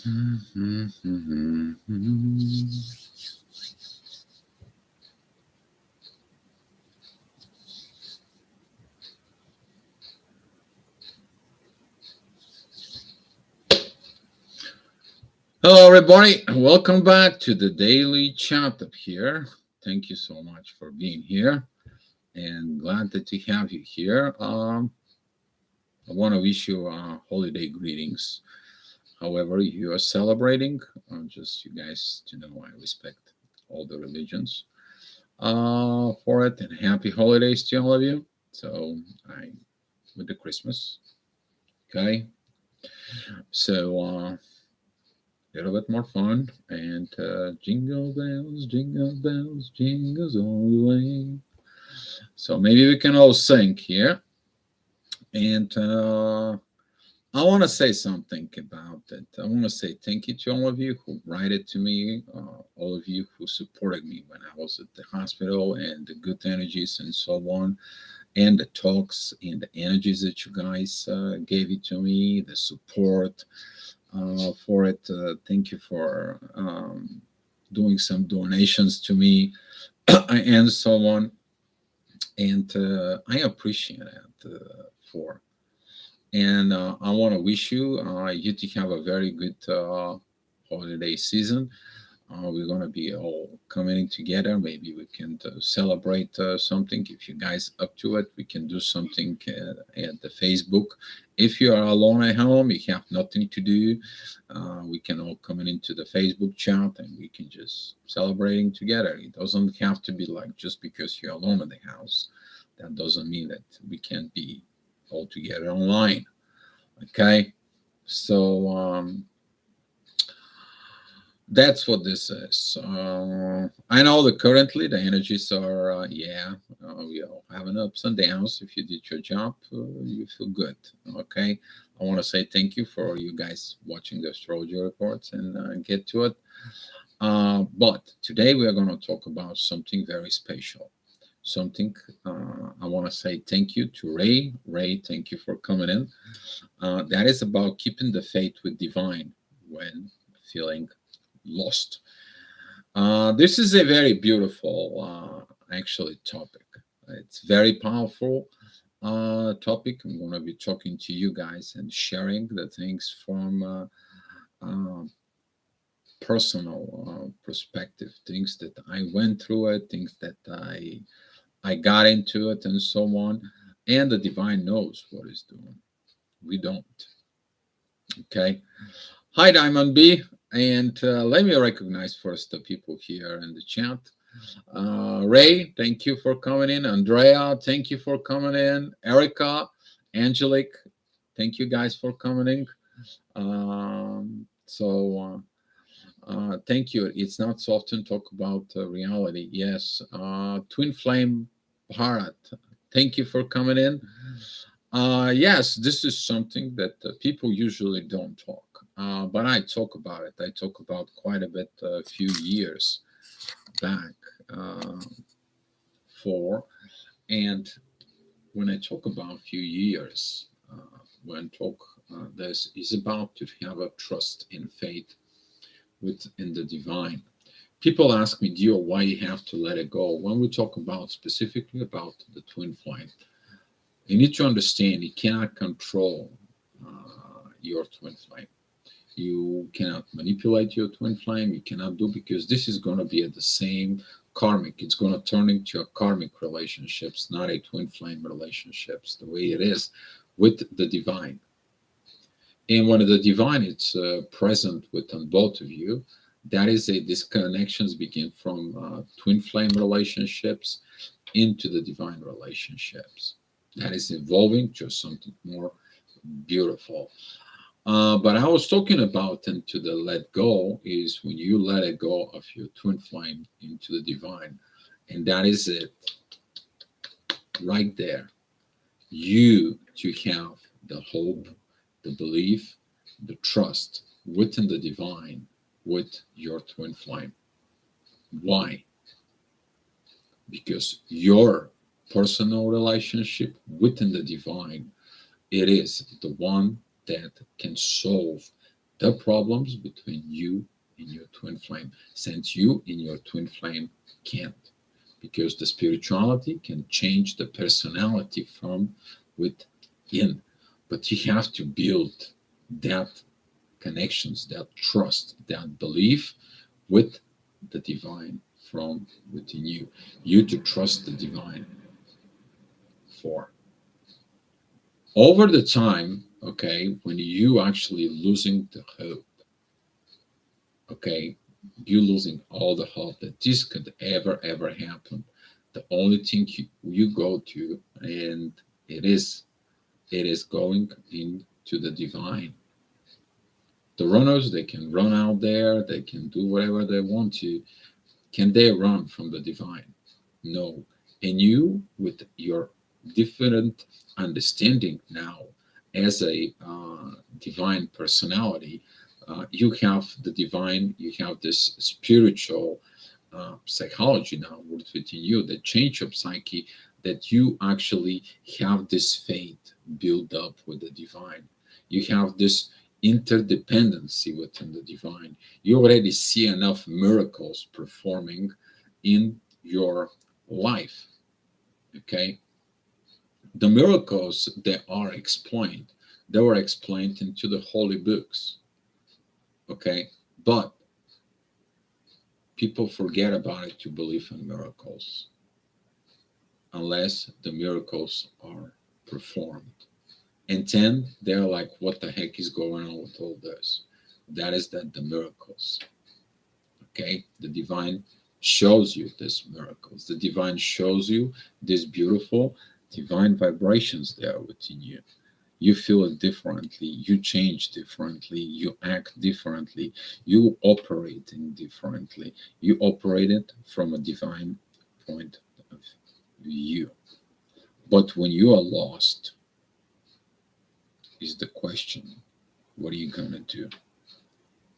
Hello, everybody. Welcome back to the Daily Chat up here. Thank you so much for being here, and glad that to have you here. I want to wish you holiday greetings. However, you are celebrating, just you guys to know, I respect all the religions for it, and happy holidays to all of you. So, I with the Christmas, okay. So, little bit more fun and jingle bells, jingles all the way. So maybe we can all sing here. And I want to say something about it. I want to say thank you to all of you who write it to me, all of you who supported me when I was at the hospital, and the good energies and so on, and the talks and the energies that you guys gave it to me, the support for it. Thank you for doing some donations to me and so on. And I appreciate it for. And I want to wish you to have a very good holiday season. We're gonna be all coming in together. Maybe we can celebrate something. If you guys up to it, we can do something at the Facebook. If you are alone at home, you have nothing to do. We can all come in into the Facebook chat and we can just celebrating together. It doesn't have to be like just because you're alone in the house. That doesn't mean that we can't be all together online. Okay, so. That's what this is. I know that currently the energies are, we all having ups and downs. If you did your job, you feel good. Okay. I want to say thank you for you guys watching the astrology reports and get to it. But today we are going to talk about something very special. Something I want to say thank you to Ray. Ray, thank you for coming in. That is about keeping the faith with divine when feeling lost. This is a very beautiful, actually, topic. It's very powerful topic. I'm going to be talking to you guys and sharing the things from uh, personal perspective, things that I went through it, things that I got into it, and so on. And the divine knows what it's doing. We don't. Okay. Hi, Diamond B. And let me recognize first the people here in the chat. Ray, thank you for coming in. Andrea, thank you for coming in. Erica, Angelique, thank you guys for coming in. Thank you. It's not so often talk about reality. Yes. Twin Flame Bharat, thank you for coming in. Yes, this is something that people usually don't talk, but I talk about it. I talk about quite a bit a few years back uh, for, and when I talk about a few years, when talk this is about to have a trust in faith within the divine. People ask me, Dio, why you have to let it go? When we talk about specifically about the twin flame, you need to understand you cannot control your twin flame. You cannot manipulate your twin flame. You cannot do because this is going to be at the same karmic. It's going to turn into a karmic relationships, not a twin flame relationships. The way it is with the divine, and when the divine is present within both of you, that is a disconnections begin from twin flame relationships into the divine relationships. That is evolving to something more beautiful. But I was talking about into the let go is when you let it go of your twin flame into the divine. And that is it right there. You to have the hope, the belief, the trust within the divine with your twin flame. Why? Because your personal relationship within the divine, it is the one that can solve the problems between you and your twin flame, since you and your twin flame can't, because the spirituality can change the personality from within, but you have to build that connections, that trust, that belief with the divine from within you. You to trust the divine for over the time, okay, when you actually losing the hope, okay, you losing all the hope that this could ever happen. The only thing you go to, and it is going into the divine. The runners, they can run out there, they can do whatever they want to. Can they run from the divine? No. And you, with your different understanding now as a divine personality, you have the divine, you have this spiritual psychology now within you, the change of psyche, that you actually have this faith built up with the divine. You have this interdependency within the divine. You already see enough miracles performing in your life. Okay, the miracles that are explained, they were explained into the holy books. Okay, but people forget about it to believe in miracles unless the miracles are performed. And then they're like, what the heck is going on with all this? That is that the miracles. Okay, the divine shows you these miracles. The divine shows you these beautiful divine vibrations there within you. You feel it differently, you change differently, you act differently, you operate differently, you operate it from a divine point of view. But when you are lost, is the question, what are you going to do?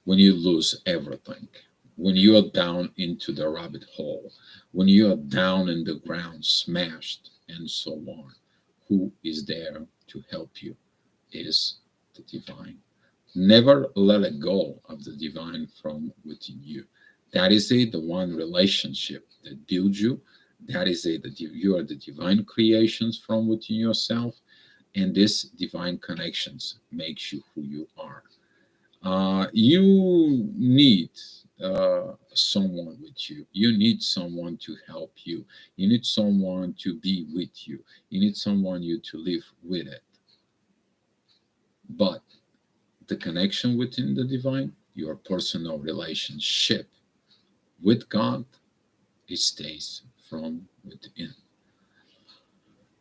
When you lose everything, when you are down into the rabbit hole, when you are down in the ground, smashed, and so on, who is there to help you? Is the divine. Never let it go of the divine from within you. That is the one relationship that builds you. That is that you are the divine creations from within yourself, and this divine connections makes you who you are. You need someone with you. You need someone to help you. You need someone to be with you. You need someone you to live with it. But the connection within the divine, your personal relationship with God, it stays from within.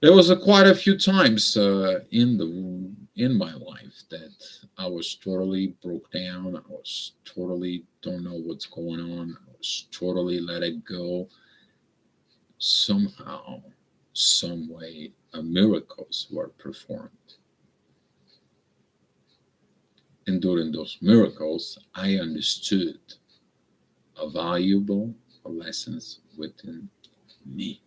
There was quite a few times in my life that I was totally broke down. I was totally don't know what's going on. I was totally let it go. Somehow, some way, miracles were performed, and during those miracles, I understood a valuable lessons within me.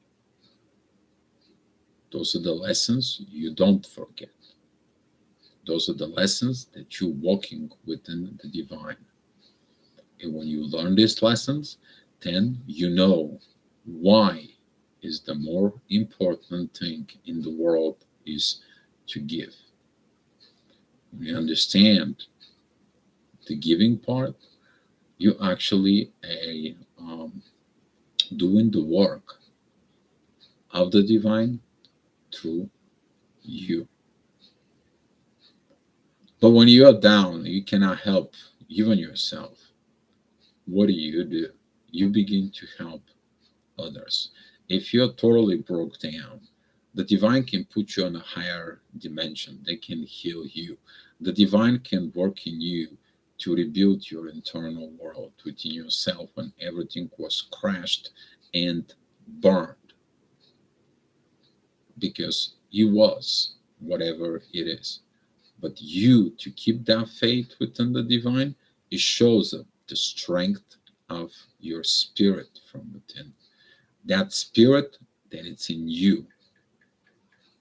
Those are the lessons you don't forget. Those are the lessons that you're walking within the divine. And when you learn these lessons, then you know why is the more important thing in the world is to give. When you understand the giving part, you actually doing the work of the divine through you. But when you are down, you cannot help even yourself. What do? You begin to help others. If you're totally broke down, the divine can put you on a higher dimension. They can heal you. The divine can work in you to rebuild your internal world within yourself when everything was crashed and burned because you was whatever it is. But you to keep that faith within the divine, it shows up the strength of your spirit from within. That spirit that it's in you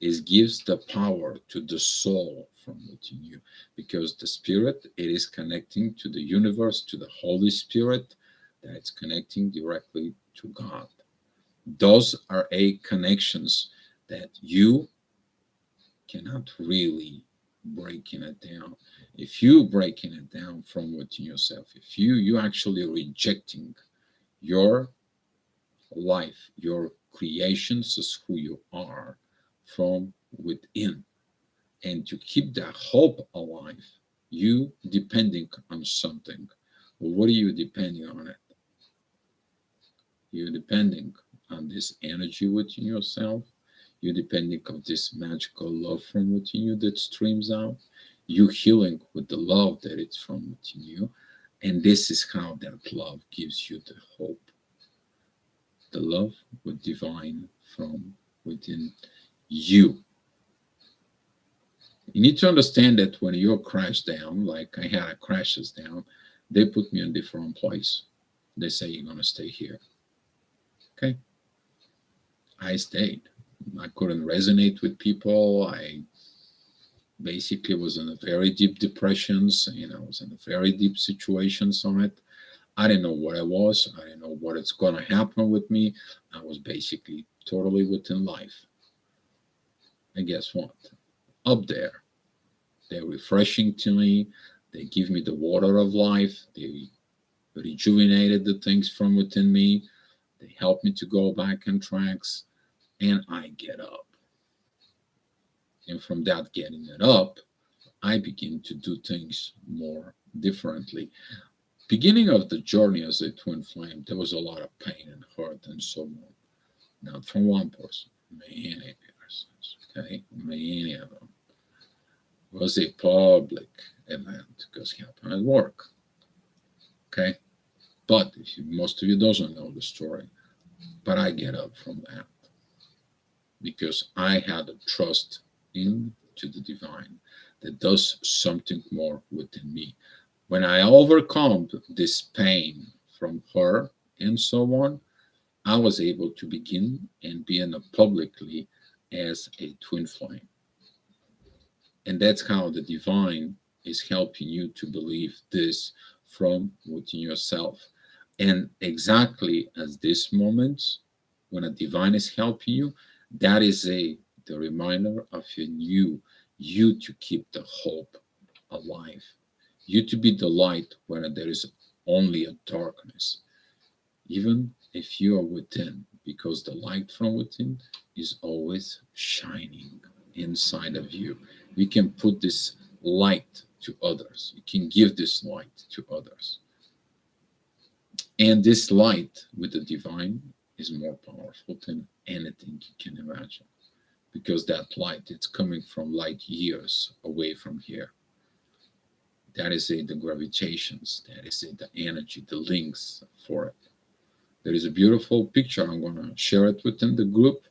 is gives the power to the soul from within you, because the spirit, it is connecting to the universe, to the Holy Spirit, that it's connecting directly to God. Those are a connections that you cannot really breaking it down. If you breaking it down from within yourself, if you actually rejecting your life, your creations as who you are from within, and to keep that hope alive, you depending on something. Well, what are you depending on it? You're depending on this energy within yourself. You're depending on this magical love from within you that streams out. You healing with the love that it's from within you. And this is how that love gives you the hope. The love with divine from within you. You need to understand that when you're crashed down, like I had a crashes down, they put me in a different place. They say you're gonna stay here. Okay. I stayed. I couldn't resonate with people. I basically was in a very deep depressions. I was in a very deep situations on it. I didn't know what I was. I didn't know what it's gonna happen with me. I was basically totally within life. And guess what? Up there, they're refreshing to me. They give me the water of life. They rejuvenated the things from within me. They help me to go back on tracks, and I get up. And from that getting it up, I begin to do things more differently. Beginning of the journey as a twin flame, there was a lot of pain and hurt and so on. Not from one person, many persons, okay? Many of them. It was a public event because it happened at work, okay? But most of you doesn't know the story. But I get up from that because I had a trust into the divine that does something more within me. When I overcome this pain from her and so on, I was able to begin and be in a publicly as a twin flame. And that's how the divine is helping you to believe this from within yourself. And exactly as this moment, when a divine is helping you, that is the reminder of you to keep the hope alive, you to be the light when there is only a darkness, even if you are within, because the light from within is always shining inside of you. You can put this light to others, you can give this light to others. And this light with the divine is more powerful than anything you can imagine, because that light, it's coming from light years away from here. That is the gravitations, that is the energy, the links for it. There is a beautiful picture. I'm going to share it within the group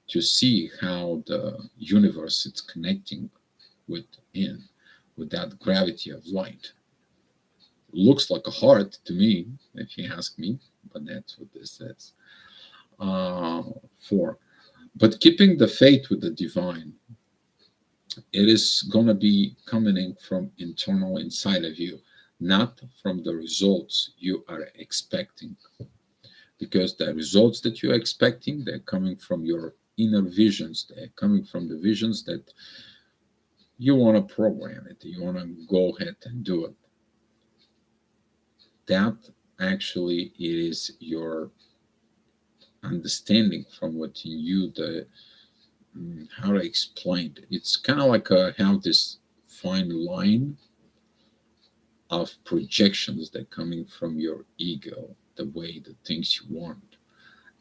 to see how the universe is connecting within with that gravity of light. Looks like a heart to me, if you ask me, but that's what this is for. But keeping the faith with the divine, it is going to be coming in from internal inside of you, not from the results you are expecting, because the results that you're expecting, they're coming from your inner visions. They're coming from the visions that you want to program it, you want to go ahead and do it. That actually is your understanding from what you the how to explain it. It's kind of like have this fine line of projections that coming from your ego, the way the things you want.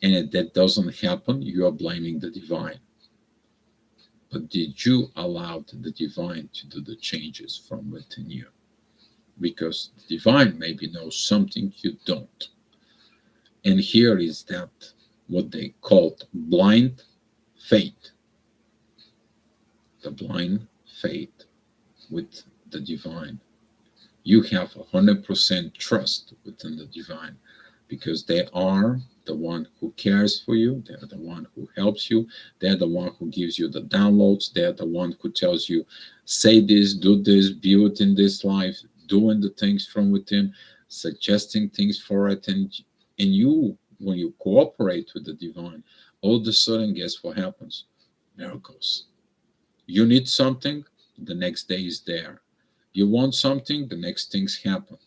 And if that doesn't happen, you are blaming the divine. But did you allow the divine to do the changes from within you? Because the divine maybe knows something you don't. And here is that what they called blind faith. The blind faith with the divine. You have 100% trust within the divine. because they are the one who cares for you. They're the one who helps you. They're the one who gives you the downloads. They're the one who tells you, say this, do this, be within this life, doing the things from within, suggesting things for it. And you, when you cooperate with the divine, all of a sudden, guess what happens? Miracles. You need something, the next day is there. You want something, the next things happen.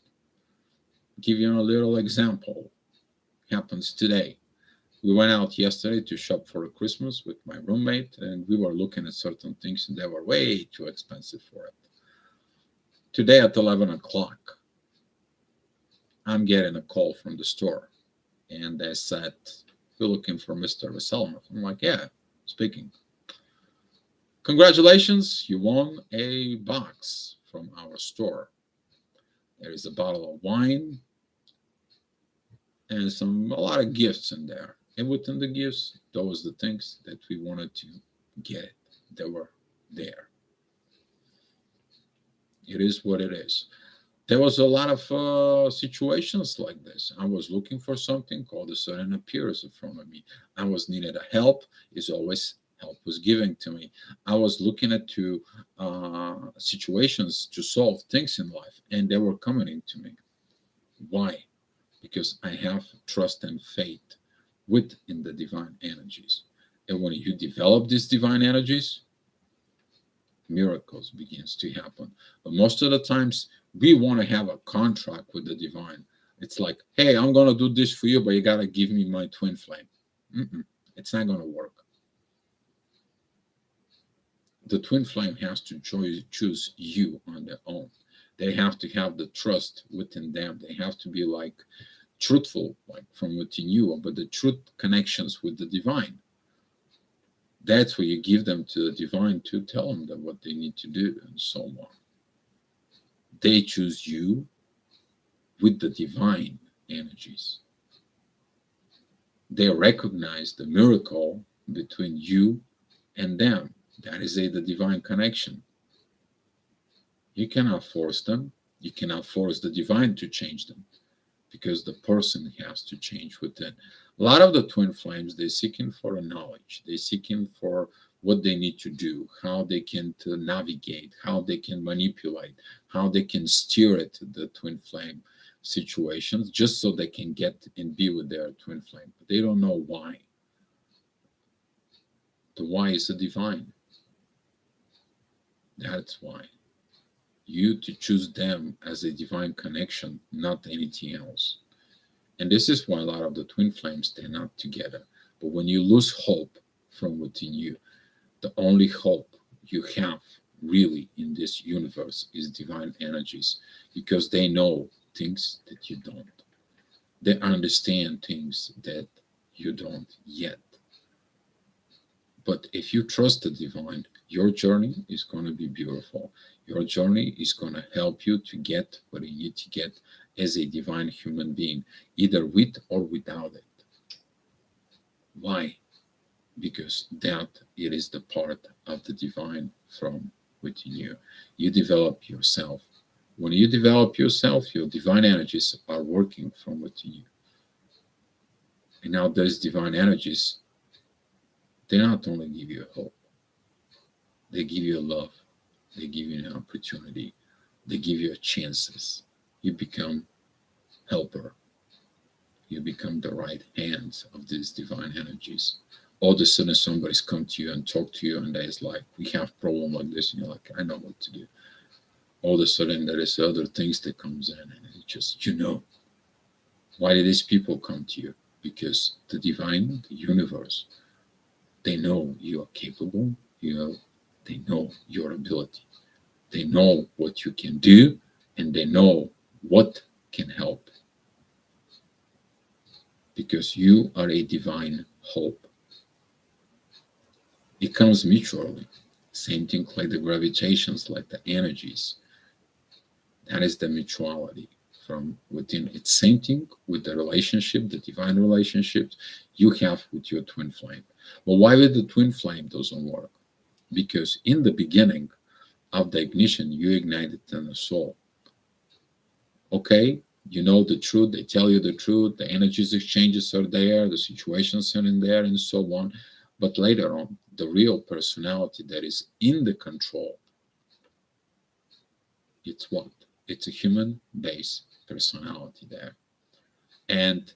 Give you a little example. Happens today. We went out yesterday to shop for Christmas with my roommate, and we were looking at certain things, and they were way too expensive for it. Today at 11 o'clock, I'm getting a call from the store, and they said, we're looking for Mr. Veselov. I'm like, yeah, speaking. Congratulations, you won a box from our store. There is a bottle of wine and a lot of gifts in there. And within the gifts, those the things that we wanted to get it. They were there. It is what it is. There was a lot of situations like this. I was looking for something, all of a sudden appears in front of me. I was needed a help. Is always help was given to me. I was looking at situations to solve things in life, and they were coming into me. Why? Because I have trust and faith within the divine energies. And when you develop these divine energies, miracles begins to happen. But most of the times we want to have a contract with the divine. It's like, hey, I'm going to do this for you, but you got to give me my twin flame. It's not going to work. The twin flame has to choose you on their own. They have to have the trust within them. They have to be like truthful, like from within you, but the truth connections with the divine. That's where you give them to the divine to tell them that what they need to do and so on. They choose you with the divine energies. They recognize the miracle between you and them. That is the divine connection. You cannot force them. You cannot force the divine to change them because the person has to change within. A lot of the twin flames, they're seeking for a knowledge. They're seeking for what they need to do, how they can to navigate, how they can manipulate, how they can steer it to the twin flame situations, just so they can get and be with their twin flame. But they don't know why. The why is the divine. That's why. You to choose them as a divine connection, not anything else. And this is why a lot of the twin flames, they're not together. But when you lose hope from within you, the only hope you have really in this universe is divine energies, because they know things that you don't. They understand things that you don't yet. But if you trust the divine, your journey is going to be beautiful. Your journey is going to help you to get what you need to get as a divine human being, either with or without it. Why? Because that it is the part of the divine from within you. You develop yourself. When you develop yourself, your divine energies are working from within you. And now those divine energies, they not only give you hope, they give you love, they give you an opportunity, they give you chances. You become helper. You become the right hands of these divine energies. All of a sudden somebody's come to you and talk to you, and there's like, we have problem like this, and you're like, I know what to do. All of a sudden there is other things that comes in, and it's just, why did these people come to you? Because the divine, the universe, they know you are capable, they know your ability. They know what you can do, and they know what can help. Because you are a divine hope. It comes mutually. Same thing like the gravitations, like the energies. That is the mutuality from within. It's same thing with the relationship, the divine relationships you have with your twin flame. Well, why would the twin flame doesn't work? Because in the beginning of the ignition, you ignited in the soul. Okay, You know the truth, they tell you the truth, the energies exchanges are there, the situations are in there, and so on. But later on, the real personality that is in the control, it's what? It's a human based personality there. And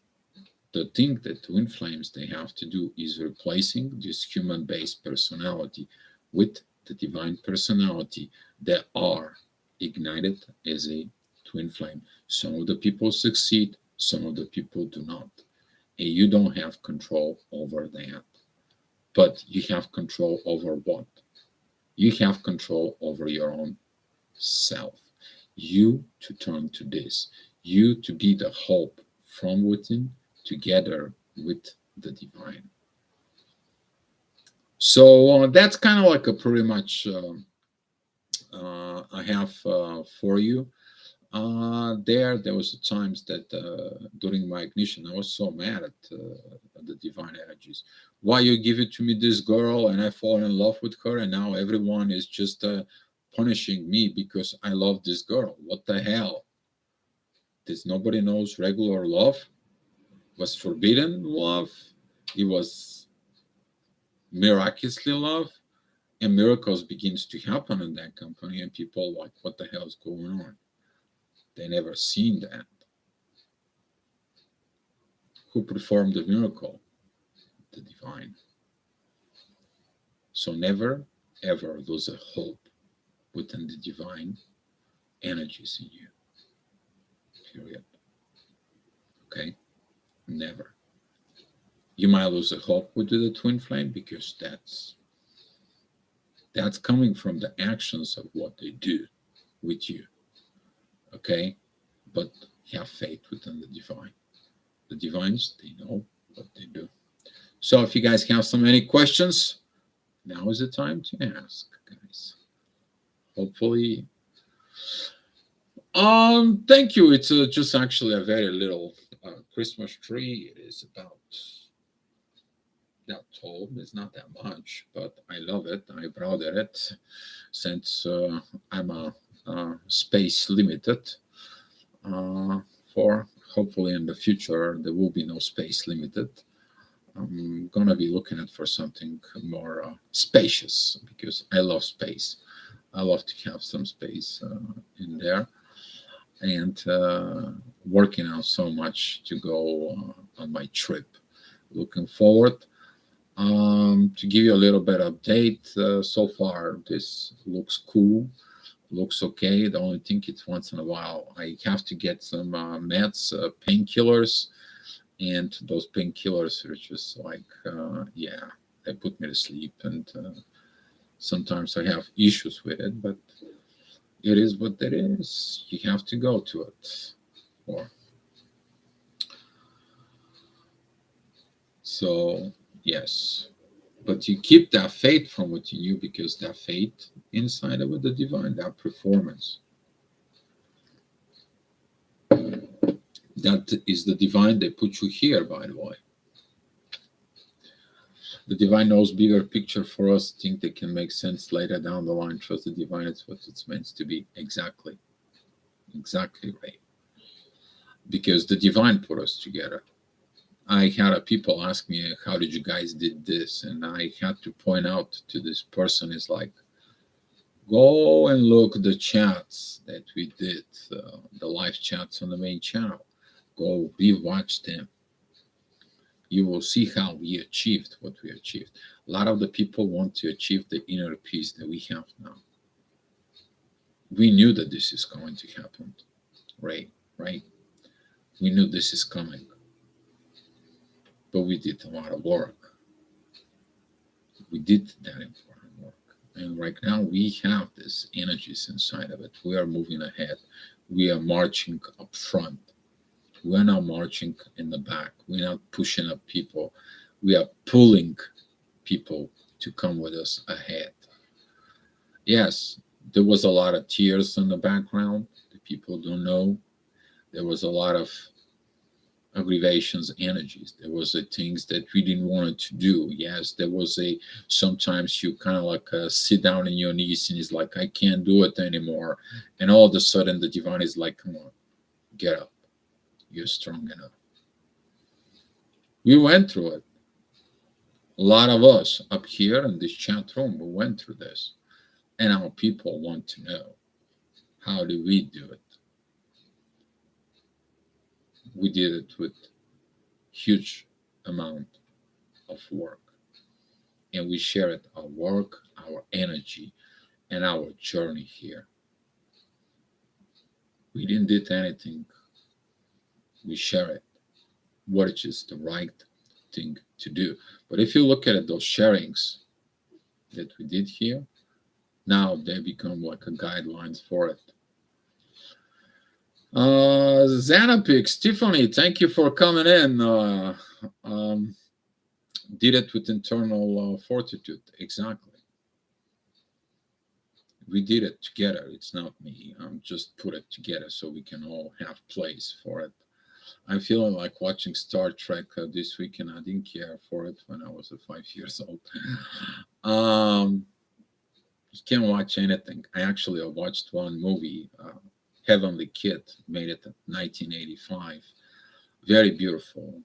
the thing that twin flames they have to do is replacing this human based personality with the divine personality that are ignited as a twin flame. Some of the people succeed, some of the people do not. And you don't have control over that. But you have control over what? You have control over your own self. You to turn to this. You to be the hope from within together with the divine. So that's kind of like a pretty much I have for you. There was times that during my ignition, I was so mad at the divine energies. Why you give it to me, this girl, and I fall in love with her, and now everyone is just punishing me because I love this girl. What the hell? This nobody knows regular love was forbidden love. It was miraculously love, and miracles begins to happen in that company, and people like, what the hell is going on? They never seen that. Who performed the miracle? The divine. So never ever lose a hope within the divine energies in you. Period. Okay? Never. You might lose a hope with the twin flame because that's coming from the actions of what they do with you. Okay? But have faith within the divine. The divines, they know what they do. So if you guys have so many questions, now is the time to ask, guys. Hopefully, thank you. It's just actually a very little Christmas tree. It is about that tall. It's not that much, but I love it. I brought it since I'm a space limited. For hopefully in the future there will be no space limited. I'm gonna be looking at for something more spacious because I love space. I love to have some space in there, and working out so much to go on my trip. Looking forward to give you a little bit update. So far, this looks cool. Looks okay. The only thing it's once in a while I have to get some meds, painkillers, and those painkillers are just like yeah, they put me to sleep, and sometimes I have issues with it, but it is what it is. You have to go to it. Or so yes, but you keep that faith from within you because that faith inside of it, the divine, that performance, that is the divine that put you here. By the way, the divine knows bigger picture for us. Think they can make sense later down the line. Trust the divine. It's what it's meant to be. Exactly, exactly right. Because the divine put us together. I had a people ask me, how did you guys did this? And I had to point out to this person is like, go and look the chats that we did, the live chats on the main channel. Go rewatch them. You will see how we achieved what we achieved. A lot of the people want to achieve the inner peace that we have now. We knew that this is going to happen, right? Right? We knew this is coming, but we did a lot of work. We did that important work. And right now we have this energies inside of it. We are moving ahead. We are marching up front. We're not marching in the back. We're not pushing up people. We are pulling people to come with us ahead. Yes, there was a lot of tears in the background. The people don't know. There was a lot of aggravations, energies. There was a things that we didn't want to do. Yes, there was a sometimes you kind of like sit down in your knees and it's like I can't do it anymore, and all of a sudden the divine is like, come on, get up. you're strong enough. We went through it. A lot of us up here in this chat room, we went through this. And our people want to know, how do we do it? We did it with huge amount of work. And we shared our work, our energy, and our journey here. We didn't do anything. We share it. What is the right thing to do? But if you look at those sharings that we did here, now they become like a guidelines for it. Xanapix, Tiffany, thank you for coming in. Did it with internal fortitude. Exactly. We did it together. It's not me. Just put it together so we can all have place for it. I'm feeling like watching Star Trek this weekend. I didn't care for it when I was 5 years old. You can't watch anything. I actually watched one movie, Heavenly Kid, made it in 1985. Very beautiful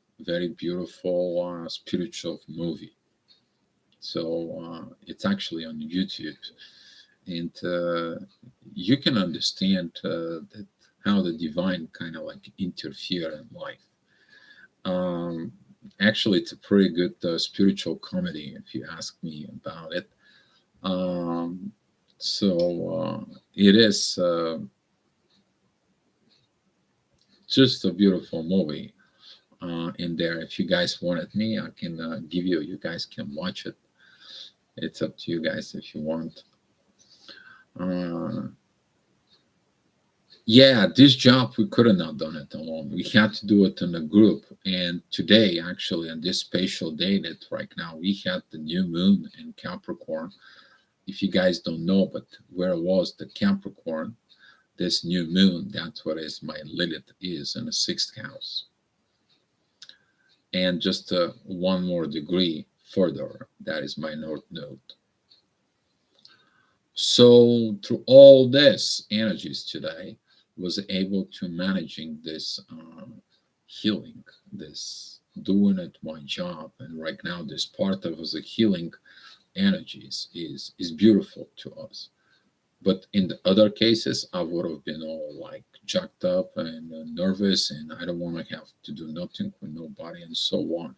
spiritual movie. So it's actually on YouTube, and you can understand that how the divine kind of like interfere in life. Actually, it's a pretty good spiritual comedy, if you ask me about it. So it is just a beautiful movie in there. If you guys wanted me, I can give you. You guys can watch it. It's up to you guys if you want. Yeah, this job we couldn't have done it alone. We had to do it in a group. And today, actually, on this spatial day that right now, we had the new moon in Capricorn. If you guys don't know, but where was the Capricorn, this new moon, that's what is my Lilith is in the 6th house. And just one more degree further, that is my North Node. So through all this energies today, was able to managing this healing, this doing it my job, and right now this part of the healing energies is beautiful to us. But in the other cases, I would have been all like jacked up and nervous, and I don't want to have to do nothing with nobody and so on.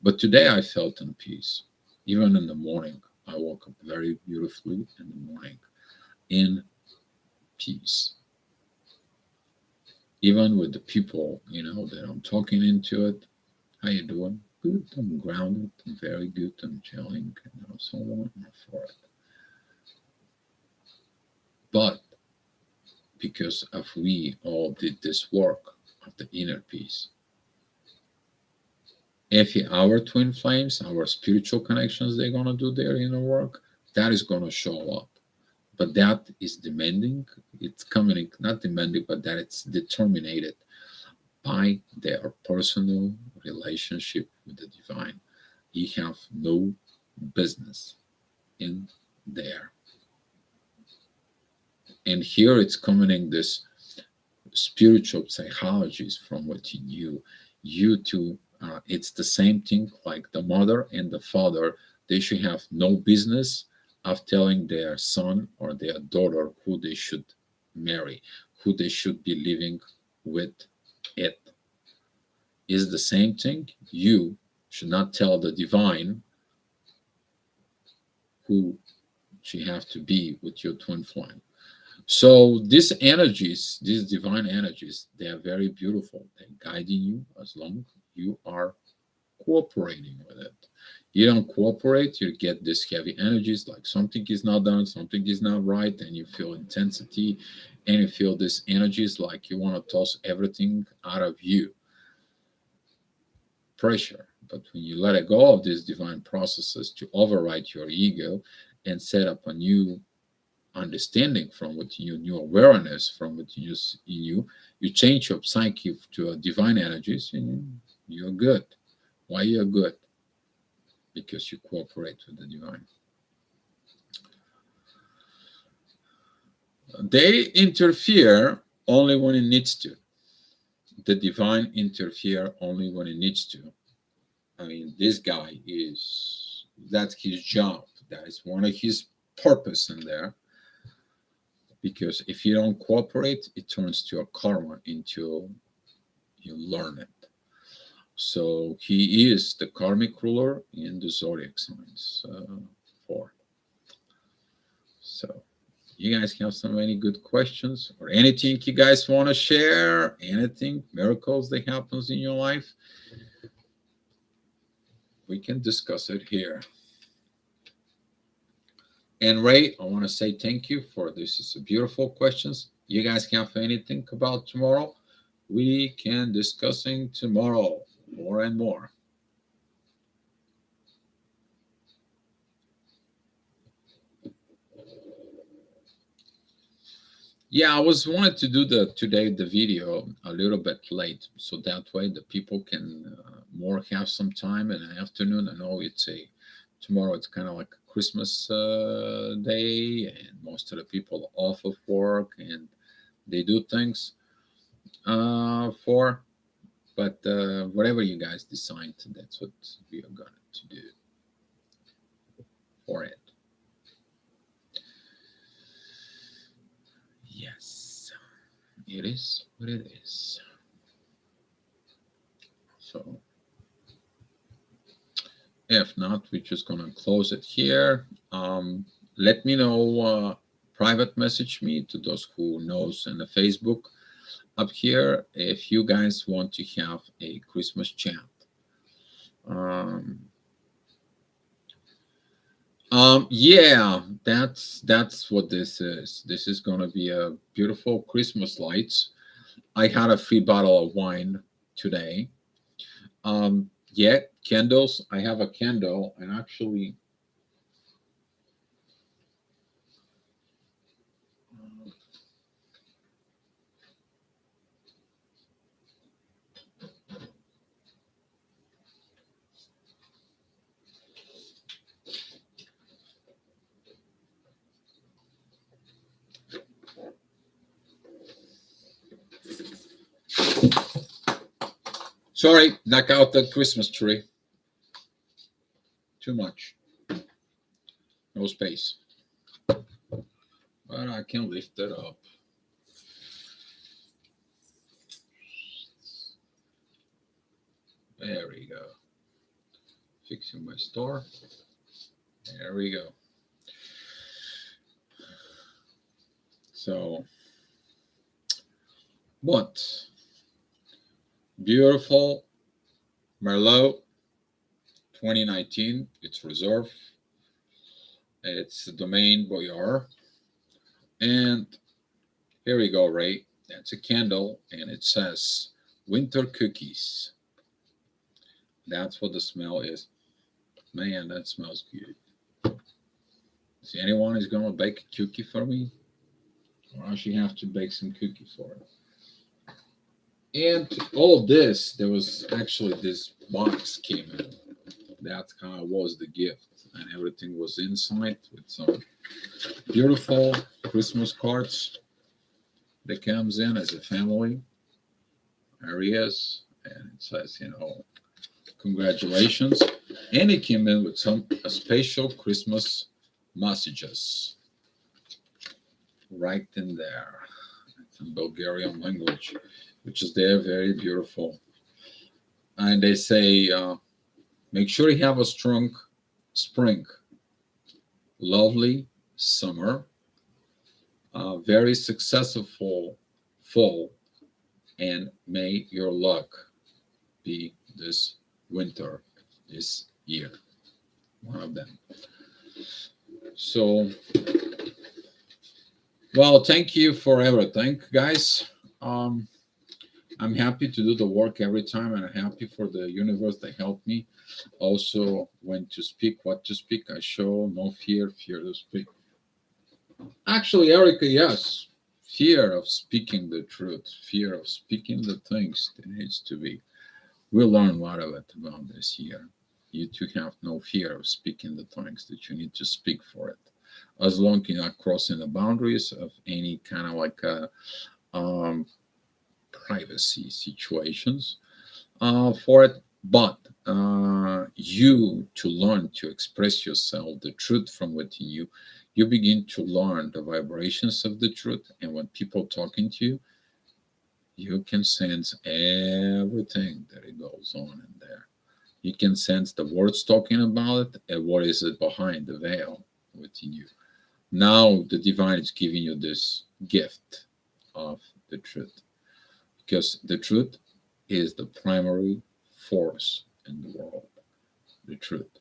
But today I felt in peace. Even in the morning, I woke up very beautifully in the morning, in peace. Even with the people, that I'm talking into it. How you doing? Good. I'm grounded. I'm very good. I'm chilling. So on and for it. But because if we all did this work of the inner peace, if our twin flames, our spiritual connections, they're gonna do their inner work, that is gonna show up. But that is demanding. It's coming, not demanding, but that it's determined by their personal relationship with the divine. You have no business in there. And here it's coming in this spiritual psychologies from what you knew. You two, it's the same thing like the mother and the father. They should have no business of telling their son or their daughter who they should marry, who they should be living with it. Is the same thing. You should not tell the divine who she have to be with your twin flame. So these energies, these divine energies, they are very beautiful. They're guiding you as long as you are cooperating with it. You don't cooperate, you get this heavy energies like something is not done, something is not right, and you feel intensity and you feel this energies like you want to toss everything out of you. Pressure. But when you let it go of these divine processes to override your ego and set up a new understanding from what you new awareness from what you change your psyche to a divine energies, and you're good. Why you're good? Because you cooperate with the divine. They interfere only when it needs to. the divine interfere only when it needs to. I mean, this guy is, that's his job. That is one of his purpose in there. Because if you don't cooperate, it turns to a karma until you learn it. So he is the karmic ruler in the zodiac signs four. So you guys have so many good questions or anything you guys want to share, anything, miracles that happens in your life, we can discuss it here. And Ray, I want to say thank you for this. It's a beautiful questions. You guys have anything about tomorrow? We can discussing tomorrow more and more. Yeah, I was wanted to do the video a little bit late, so that way the people can more have some time in the afternoon. I know it's a tomorrow. It's kind of like a Christmas day, and most of the people are off of work and they do things for. But whatever you guys decide, that's what we are going to do for it. Yes, it is what it is. So if not, we're just gonna close it here. Let me know. Private message me to those who knows in the Facebook up here if you guys want to have a Christmas chat. Um, yeah, that's what this is. This is gonna be a beautiful Christmas lights. I had a free bottle of wine today. Yeah, candles. I have a candle, and actually, sorry, knock out the Christmas tree. Too much. No space. But I can lift it up. There we go. Fixing my store. There we go. So, but beautiful Merlot 2019. It's reserve. It's the Domaine Boyar. And here we go, Ray. That's a candle, and it says winter cookies. That's what the smell is. Man, that smells good. See, anyone is going to bake a cookie for me? Or I should have to bake some cookie for it. And all this, there was actually this box came in. That kind of was the gift. And everything was inside with some beautiful Christmas cards that comes in as a family. There he is. And it says, congratulations. And it came in with some special Christmas messages right in there. It's in Bulgarian language, which is there very beautiful. And they say, make sure you have a strong spring, lovely summer, very successful fall, and may your luck be this winter, this year. One of them. So, well, thank you for everything, guys. I'm happy to do the work every time, and I'm happy for the universe that helped me. Also, when to speak, what to speak, I show no fear, fear to speak. Actually, Erica, yes, fear of speaking the truth, fear of speaking the things that needs to be. We'll learn a lot of it about this year. You too have no fear of speaking the things that you need to speak for it, as long as you're not crossing the boundaries of any kind of like a privacy situations for it, but you to learn to express yourself, the truth from within you, you begin to learn the vibrations of the truth. And when people talking to you, you can sense everything that it goes on in there. You can sense the words talking about it and what is it behind the veil within you. Now the divine is giving you this gift of the truth, because the truth is the primary force in the world. The truth.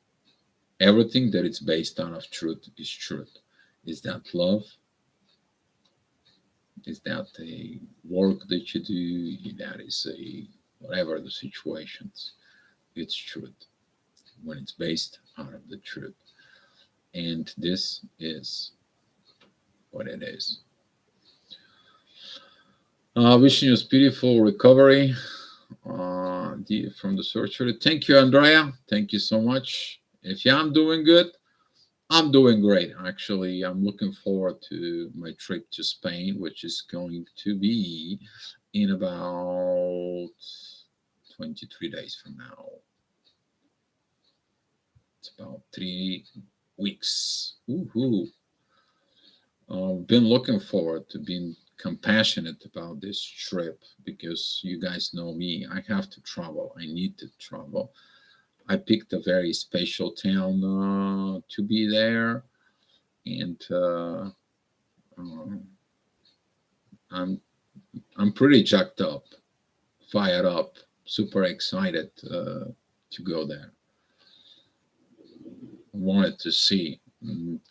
Everything that is based on of truth is truth. Is that love? Is that a work that you do? That is a whatever the situations. It's truth when it's based out of the truth. And this is what it is. Wishing you a beautiful recovery from the surgery. Thank you, Andrea. Thank you so much. If yeah, I'm doing good, I'm doing great. Actually, I'm looking forward to my trip to Spain, which is going to be in about 23 days from now. It's about 3 weeks. Woohoo! Been looking forward to being compassionate about this trip, because you guys know me. I have to travel. I need to travel. I picked a very special town to be there, and um, I'm I'm pretty jacked up, fired up, super excited to go there. Wanted to see.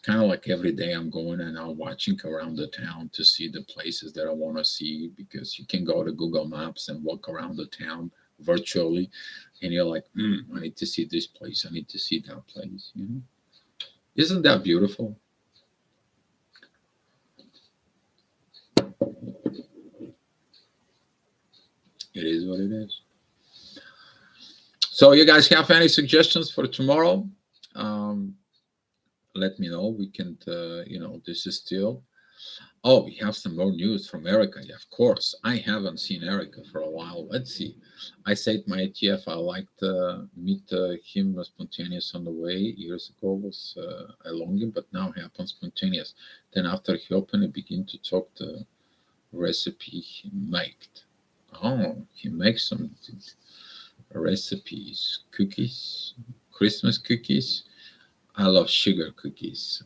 Kind of like every day I'm going and I'm watching around the town to see the places that I want to see, because you can go to Google Maps and walk around the town virtually, and you're like, I need to see this place, I need to see that place. Isn't that beautiful? It is what it is. So, you guys have any suggestions for tomorrow? Um, Let me know. We can, this is still. Oh, we have some more news from Erica. Yeah, of course. I haven't seen Erica for a while. Let's see. I said my ATF. I liked meet him spontaneous on the way years ago. Was I longing, but now happens spontaneous. Then after he opened, he begin to talk the recipe he made. Oh, he makes some recipes, cookies, Christmas cookies. I love sugar cookies,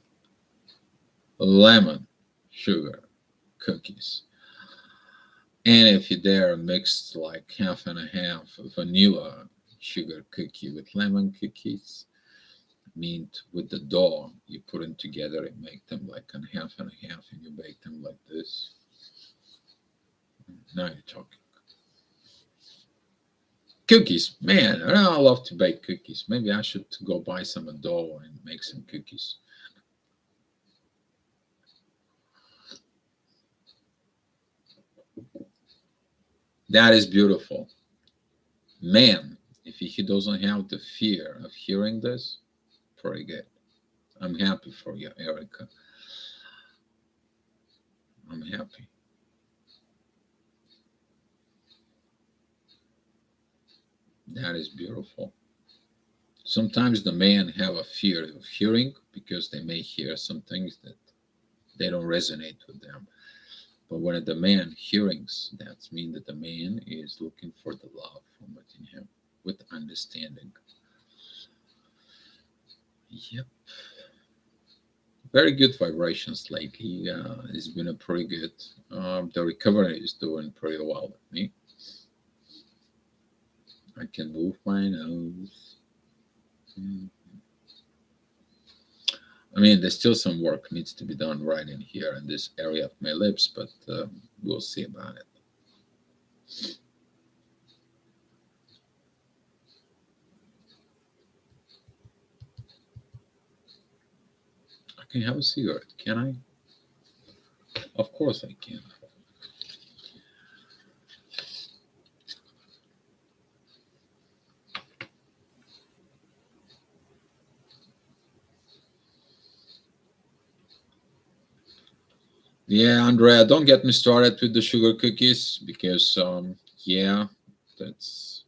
lemon sugar cookies. And if you dare mix like half and a half vanilla sugar cookie with lemon cookies, mint with the dough, you put them together and make them like a half and a half, and you bake them like this. Now you're talking. Cookies, man, I love to bake cookies. Maybe I should go buy some dough and make some cookies. That is beautiful. Man, if he doesn't have the fear of hearing this, pretty good. I'm happy for you, Erica. I'm happy. That is beautiful. Sometimes the men have a fear of hearing because they may hear some things that they don't resonate with them. But when the man hearings, that means that the man is looking for the love from within him with understanding. Yep. Very good vibrations lately. It's been a pretty good. The recovery is doing pretty well with me. I can move my nose. I mean, there's still some work needs to be done right in here in this area of my lips, but we'll see about it. I can have a cigarette, can I? Of course I can. Yeah, Andrea, don't get me started with the sugar cookies because, yeah, that's.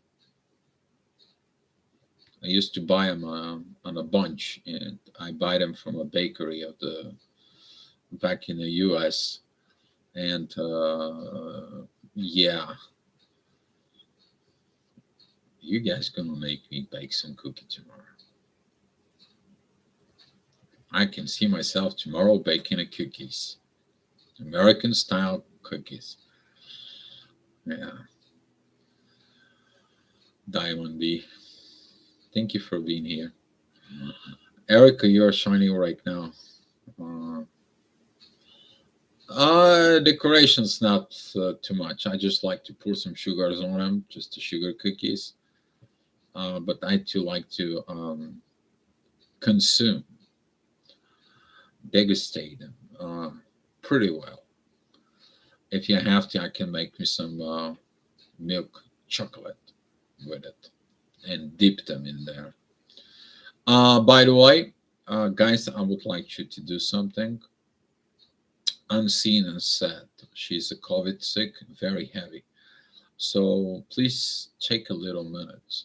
I used to buy them on a bunch, and I buy them from a bakery of the back in the U.S. And yeah, you guys gonna make me bake some cookie tomorrow. I can see myself tomorrow baking a cookies, American style cookies. Yeah, Diamond B. Thank you for being here. Erica, you are shining right now. Uh, Decorations not too much. I just like to pour some sugars on them, just the sugar cookies. But I too like to consume, degustate them pretty well. If you have to, I can make me some milk chocolate with it and dip them in there. By the way, guys, I would like you to do something unseen and said. She's a COVID sick, very heavy. So please take a little minute,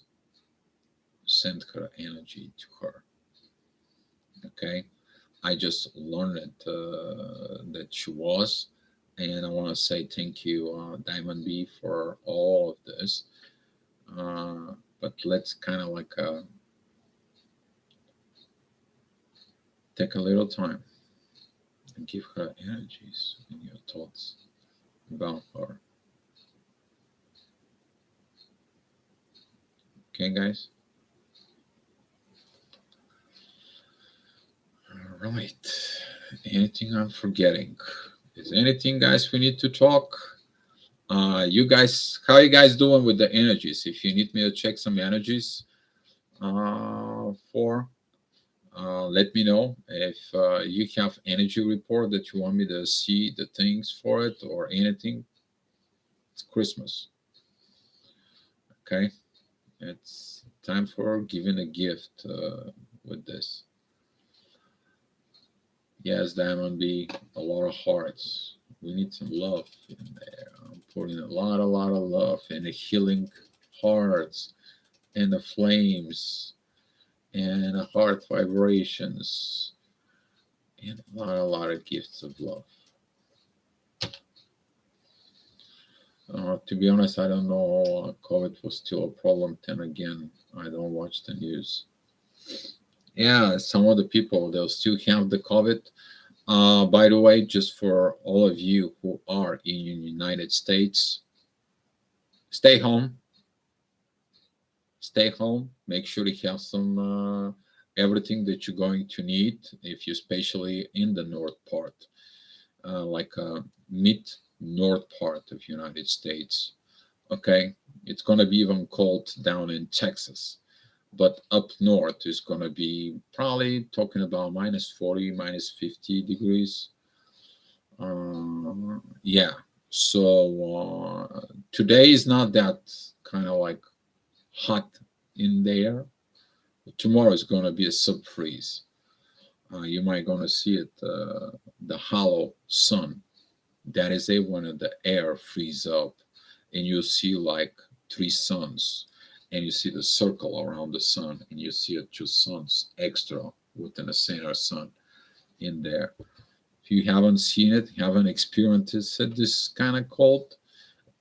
send her energy to her. Okay. I just learned that she was. And I want to say thank you, Diamond B, for all of this. But let's kind of like take a little time and give her energies and your thoughts about her. Okay, guys? All right. Anything I'm forgetting? Is anything, guys, we need to talk? You guys, how you guys doing with the energies? If you need me to check some energies for, let me know. If you have energy report that you want me to see the things for it or anything, it's Christmas. Okay, it's time for giving a gift with this. Yes, Diamond B, a lot of hearts. We need some love in there. I'm putting a lot of love and the healing hearts and the flames and the heart vibrations and a lot of gifts of love. To be honest, I don't know. COVID was still a problem. Then again, I don't watch the news. Yeah, some of the people they'll still have the COVID. By the way, just for all of you who are in the United States, stay home. Stay home. Make sure you have some everything that you're going to need if you're especially in the north part, like mid north part of United States. Okay, it's gonna be even cold down in Texas, but up north is gonna be probably talking about minus 40, minus 50 degrees. Yeah. So today is not that kind of like hot in there. Tomorrow is gonna be a sub freeze. You might gonna see it, the hollow sun. That is a when the air freeze up, and you see like three suns, and you see the circle around the sun, and you see two suns extra within the center sun in there. If you haven't seen it, haven't experienced it, this kind of cold,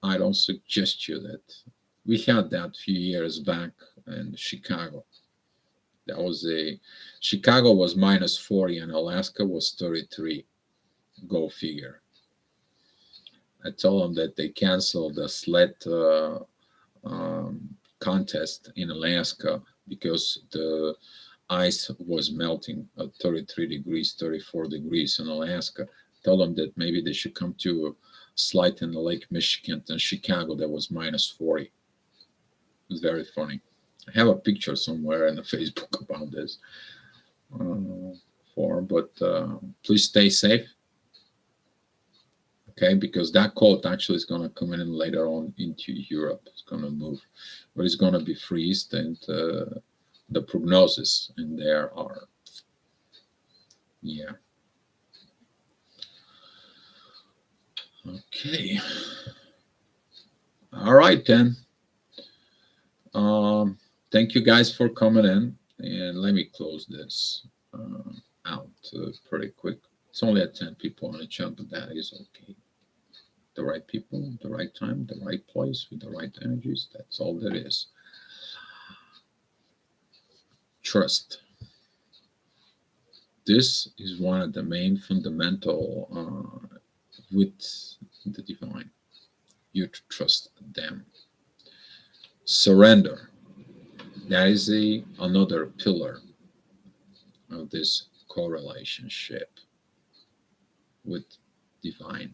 I don't suggest you that. We had that few years back in Chicago. That was a Chicago was minus 40 and Alaska was 33. Go figure. I told them that they canceled the sled contest in Alaska because the ice was melting at 33 degrees, 34 degrees in Alaska. Tell them that maybe they should come to a slide in the Lake Michigan and Chicago that was minus 40. It was very funny. I have a picture somewhere in the Facebook about this. But please stay safe. Okay, because that cold actually is going to come in later on into Europe. It's going to move, but it's going to be freezed, and the prognosis in there are, yeah. Okay. All right then. Um, Thank you guys for coming in, and let me close this out pretty quick. It's only at 10 people on the chat, but that is okay. The right people, the right time, the right place with the right energies. That's all there is. Trust. This is one of the main fundamental with the divine. You to trust them. Surrender. That is another pillar of this correlationship with divine.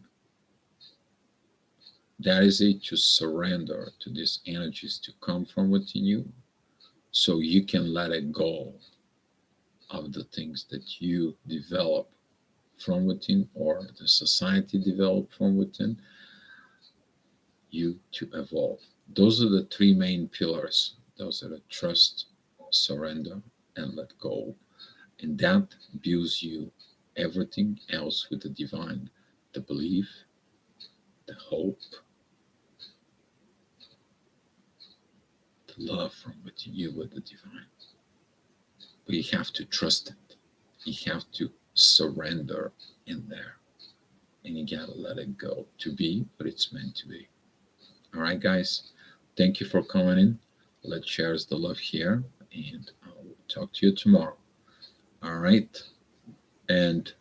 That is to surrender to these energies to come from within you so you can let it go of the things that you develop from within or the society developed from within you to evolve. Those are the three main pillars. Those are the trust, surrender, and let go. And that builds you everything else with the divine, the belief, the hope, the love from within you with the divine. But you have to trust it. You have to surrender in there. And you gotta let it go to be what it's meant to be. All right, guys. Thank you for coming in. Let's share the love here, and I'll talk to you tomorrow. All right. And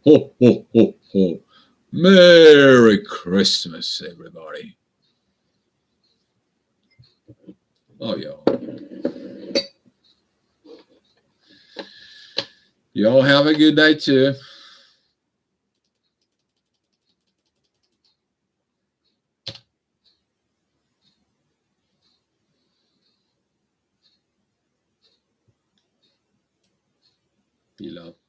ho, ho, ho, ho. Merry Christmas, everybody. Oh, y'all. Y'all have a good day, too. Be loved.